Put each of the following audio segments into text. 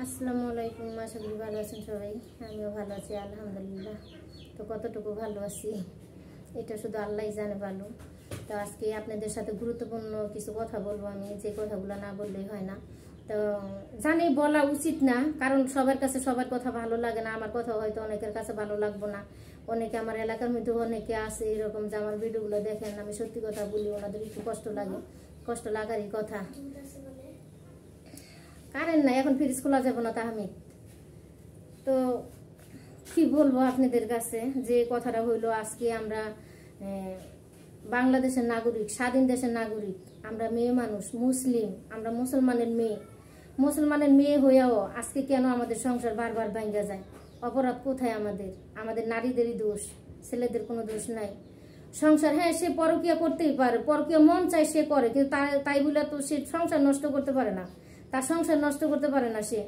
আসসালামু আলাইকুম। আশা করি ভালো আছেন সবাই। আমিও ভালো আছি আলহামদুলিল্লাহ। তো কতটুকু ভালো আছি এটা শুধু আল্লাহই জানে ভালো। তো আজকে আপনাদের সাথে গুরুত্বপূর্ণ কিছু কথা বলবো আমি, যে কথাগুলো না বললেই হয় না। তো জানি বলা উচিত না, কারণ সবার কাছে সবার কথা ভালো লাগে না। আমার কথা হয়তো অনেকের কাছে ভালো লাগবো না। অনেকে আমার এলাকার মধ্যে অনেকে আছে এরকম যে আমার ভিডিওগুলো দেখেন, আমি সত্যি কথা বলি, ওনাদের একটু কষ্ট লাগে, কষ্ট লাগারই কথা। কারেন্ট নাই, এখন ফ্রিজ খোলা যাবে না তাহমিদ। তো কি বলবো আপনাদের কাছে, যে কথাটা হইলো আজকে আমরা বাংলাদেশের নাগরিক, স্বাধীন দেশের নাগরিক, আমরা মেয়ে মানুষ, মুসলিম, আমরা মুসলমানের মেয়ে হইয়াও আজকে কেন আমাদের সংসার বারবার ভাঙ্গা যায়? অপরাধ কোথায়? আমাদের নারীদেরই দোষ, ছেলেদের কোনো দোষ নাই। সংসার, হ্যাঁ সে পরকীয়া করতেই পারে, পরকীয়া মন চায় সে করে, কিন্তু তাই বলে তো সে সংসার নষ্ট করতে পারে না। তার সংসার নষ্ট করতে পারে না, সে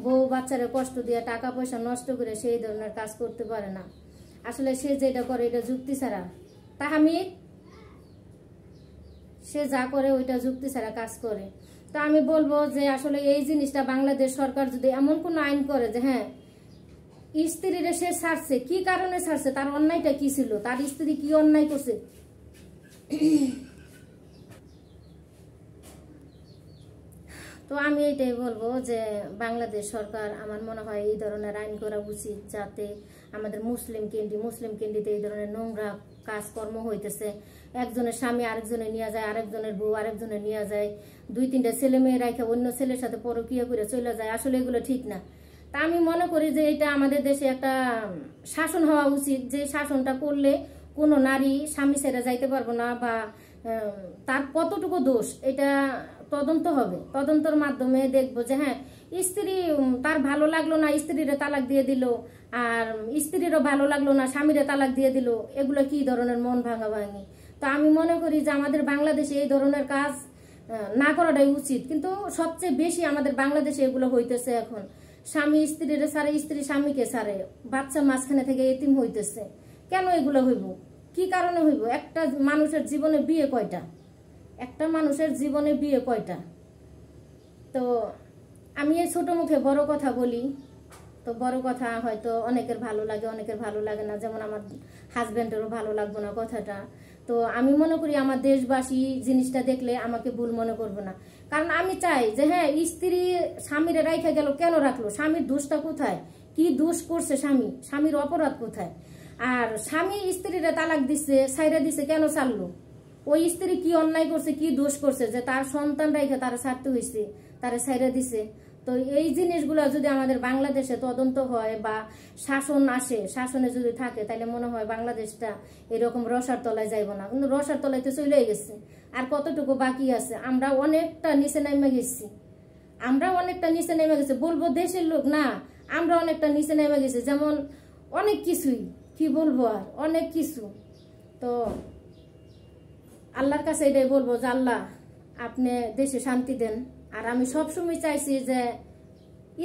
বউ বাচ্চারা কষ্ট দিয়ে টাকা পয়সা নষ্ট করে সেই ধরনের কাজ করতে পারে না। আসলে সে যেটা করে এটা যুক্তি ছাড়া। তাহমিদ, সে যা করে ওইটা যুক্তি ছাড়া কাজ করে। তো আমি বলবো যে আসলে এই জিনিসটা বাংলাদেশ সরকার যদি এমন কোন আইন করে যে হ্যাঁ স্ত্রীরে সে ছাড়ছে, কি কারণে ছাড়ছে, তার অন্যায়টা কি ছিল, তার স্ত্রী কি অন্যায় করছে, তো আমি এটাই বলবো যে বাংলাদেশ সরকার আমার মনে হয় এই ধরনের আইন করা উচিত, যাতে আমাদের মুসলিম কেন্দ্রিতে এই ধরনের নোংরা কাজকর্ম হইতেছে। একজনের স্বামী আরেকজনে নিয়ে যায়, আরেকজনের বউ আরেকজনে নিয়ে যায়, 2-3টা ছেলে মেয়ে রাখে অন্য ছেলের সাথে পরকীয়া করে চলে যায়। আসলে এগুলো ঠিক না। তা আমি মনে করি যে এটা আমাদের দেশে একটা শাসন হওয়া উচিত, যে শাসনটা করলে কোনো নারী স্বামী ছেড়ে যাইতে পারবো না, বা তার কতটুকু দোষ এটা তদন্ত হবে। তদন্তর মাধ্যমে দেখবো যে হ্যাঁ স্ত্রী তার ভালো লাগলো না, স্ত্রীরে তালাক দিয়ে দিল, আর স্ত্রীরও ভালো লাগলো না, স্বামীরে তালাক দিয়ে দিল। এগুলো কি ধরনের মন ভাঙাভাঙি? তো আমি মনে করি যে আমাদের বাংলাদেশে এই ধরনের কাজ না করাটাই উচিত। কিন্তু সবচেয়ে বেশি আমাদের বাংলাদেশে এগুলো হইতেছে এখন। স্বামী স্ত্রীরে ছাড়ে, স্ত্রী স্বামীকে ছাড়ে, বাচ্চা মাঝখানে থেকে এতিম হইতেছে। কেন এগুলো হইব? কি কারণে হইব? একটা মানুষের জীবনে বিয়ে কয়টা? তো আমি এই ছোট মুখে বড় কথা বলি, তো বড় কথা হয়তো অনেকের ভালো লাগে, অনেকের ভালো লাগে না। যেমন আমার হাজব্যান্ডেরও ভালো লাগবে না কথাটা। তো আমি মনে করি আমার দেশবাসী জিনিসটা দেখলে আমাকে ভুল মনে করবে না। কারণ আমি চাই যে হ্যাঁ স্ত্রী স্বামীরে রাইখা গেল, কেন রাখলো? স্বামীর দোষটা কোথায়? কি দোষ করছে স্বামীর অপরাধ কোথায়? আর স্বামী স্ত্রীরে তালাক দিচ্ছে, ছাইরা দিচ্ছে, কেন ছাড়লো? ওই স্ত্রী কি অন্যায় করছে, কি দোষ করছে যে তার সন্তান রাইখা তারা ছাড়তে হয়েছে, তারা ছাইরা দিছে? তো এই জিনিসগুলো যদি আমাদের বাংলাদেশে তদন্ত হয় বা শাসন আসে, শাসনে যদি থাকে, তাহলে মনে হয় বাংলাদেশটা এরকম রসার তলায় যাইব না। কিন্তু রসার তলায় তো চলে গেছে, আর কতটুকু বাকি আছে? আমরা অনেকটা নিচে নেমে গেছি, বলবো দেশের লোক না, আমরা অনেকটা নিচে নেমে গেছি। যেমন অনেক কিছুই, কি বলবো, আর অনেক কিছু। তো আল্লাহর কাছে এটাই বলবো যে আল্লাহ আপনি দেশে শান্তি দেন। আর আমি সবসময় চাইছি যে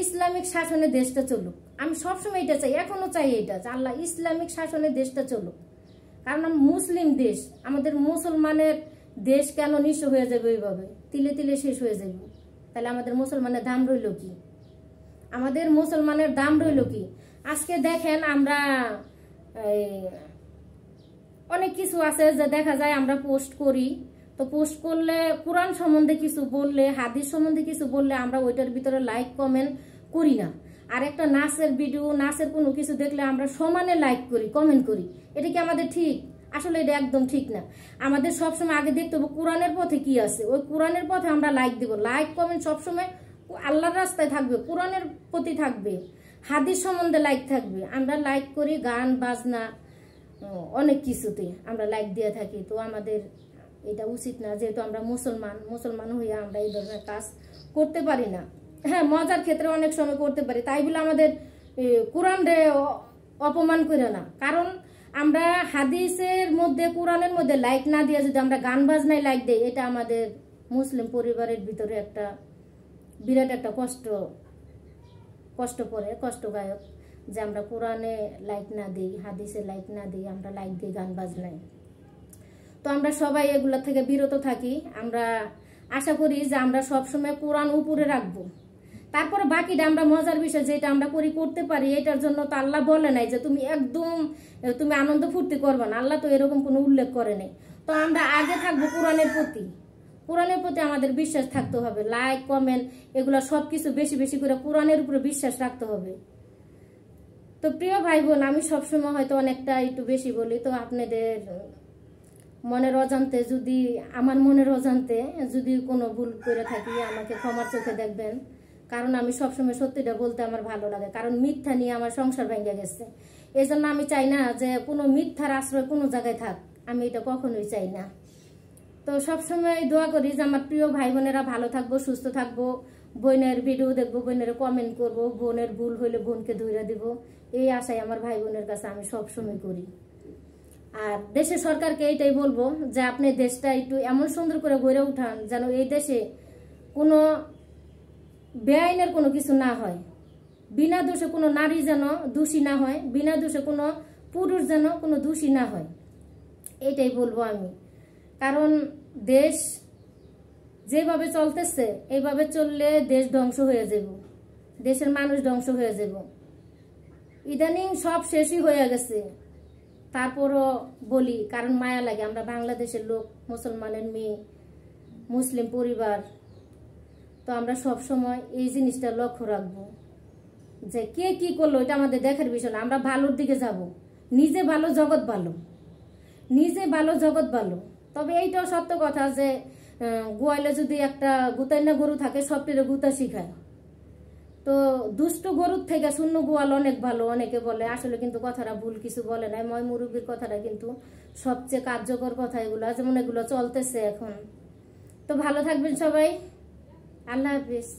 ইসলামিক শাসনে দেশটা চলুক। আমি সবসময় এটা চাই, এখনো চাই এটা, যে আল্লাহ ইসলামিক শাসনে দেশটা চলুক। কারণ মুসলিম দেশ, আমাদের মুসলমানের দেশ কেন নিঃস্ব হয়ে যাবে ওইভাবে, তিলে তিলে শেষ হয়ে যাবে? তাহলে আমাদের মুসলমানের দাম রইল কি? আজকে দেখেন আমরা অনেক কিছু আছে যে দেখা যায় আমরা পোস্ট করি, তো পোস্ট করলে কোরআন সম্বন্ধে কিছু বললে, হাদিস সম্বন্ধে কিছু বললে আমরা ওইটার ভিতরে লাইক কমেন্ট করি না। আর একটা নাচের ভিডিও, নাচের কোনো কিছু দেখলে আমরা সমানে লাইক করি, কমেন্ট করি। এটা কি আমাদের ঠিক? আসলে এটা একদম ঠিক না। আমাদের সবসময় আগে দেখতে হবে কোরআনের পথে কি আছে, ওই কোরআনের পথে আমরা লাইক দিব। লাইক কমেন্ট সবসময় আল্লাহর রাস্তায় থাকবে, কোরআনের প্রতি থাকবে, হাদিস সম্বন্ধে লাইক থাকবে। আমরা লাইক করি গান বাজনা, অনেক কিছুতে আমরা লাইক দিয়ে থাকি। তো আমাদের এটা উচিত না, যেহেতু আমরা মুসলমান হইয়া আমরা এই ধরনের কাজ করতে পারি না। হ্যাঁ মজার ক্ষেত্রে অনেক সময় করতে পারি, তাই বলে আমাদের কোরআনে অপমান করে না। কারণ আমরা হাদিসের মধ্যে, কোরআনের মধ্যে লাইক না দিয়ে যদি আমরা গান বাজনায় লাইক দেই, এটা আমাদের মুসলিম পরিবারের ভিতরে একটা বিরাট একটা কষ্টদায়ক, যে আমরা কোরআনে লাইক না দিই, হাদিসে লাইক না দিই, আমরা লাইক দিই গান বাজনায়। তো আমরা সবাই এগুলা থেকে বিরত থাকি। আমরা আশা করি যে আমরা সবসময় কোরআন উপরে রাখবো, তারপরে বাকিটা আমরা মজার বিষয় যেটা আমরা করতে পারি, এটার জন্য তো আল্লাহ বলে নাই যে তুমি তুমি আনন্দ ফুর্তি করবে না, আল্লাহ তো এরকম কোনো উল্লেখ করে নাই। তো আমরা আগে থাকবো কোরআনের প্রতি আমাদের বিশ্বাস থাকতে হবে, লাইক কমেন্ট এগুলো সবকিছু বেশি বেশি করে কোরআনের উপরে বিশ্বাস রাখতে হবে। তো প্রিয় ভাই বোন, আমি সবসময় হয়তো অনেকটা একটু বেশি বলি, তো আপনাদের মনের অজান্তে আমার মনের অজান্তে যদি কোনো ভুল করে থাকি আমাকে ক্ষমার চোখে দেখবেন, কারণ আমি সবসময় সত্যিটা বলতে আমার ভালো লাগে, কারণ মিথ্যা নিয়ে আমার সংসার ভেঙে গেছে। এই জন্য আমি চাই না যে কোনো মিথ্যার আশ্রয় কোনো জায়গায় থাক, আমি এটা কখনোই চাই না। তো সবসময় দোয়া করি যে আমার প্রিয় ভাই বোনেরা ভালো থাকবো, সুস্থ থাকবো, বোনের ভিডিও দেখবো, বোনের কমেন্ট করবো, বোনের ভুল হইলে বোনকে ধইরা দিব, এই আশাই আমার ভাই বোনের কাছে আমি সবসময় করি। আর দেশের সরকারকে এইটাই বলবো যে আপনি দেশটা একটু এমন সুন্দর করে গড়ে উঠান যেন এই দেশে কোনো বেআইনের কোনো কিছু না হয়, বিনা দোষে কোনো নারী যেন দোষী না হয়, বিনা দোষে কোনো পুরুষ যেন কোনো দোষী না হয়, এইটাই বলবো আমি। কারণ দেশ যেভাবে চলতেছে এইভাবে চললে দেশ ধ্বংস হয়ে যাব, দেশের মানুষ ধ্বংস হয়ে যাব। ইদানিং সব শেষই হয়ে গেছে, তারপরও বলি কারণ মায়া লাগে, আমরা বাংলাদেশের লোক, মুসলমানের মেয়ে, মুসলিম পরিবার, তো আমরা সব সময় এই জিনিসটা লক্ষ্য রাখবো যে কে কি করলো এটা আমাদের দেখার বিষয় না, আমরা ভালোর দিকে যাব, নিজে ভালো জগৎ ভালো, নিজে ভালো জগৎ ভালো। তবে এইটাও সত্য কথা যে গোয়ালে যদি একটা গুতাইনা গরু থাকে সবটিরে গুতা শিখায়, তো দুষ্ট গরুর থেকে শূন্য গোয়াল অনেক ভালো অনেকে বলে, আসলে কিন্তু কথাটা ভুল কিছু বলে নাই, ময় মুরব্বীর কথাটা কিন্তু সবচেয়ে কার্যকর কথা এগুলো, যেমন এগুলো চলতেছে এখন। তো ভালো থাকবেন সবাই, আল্লাহ হাফিজ।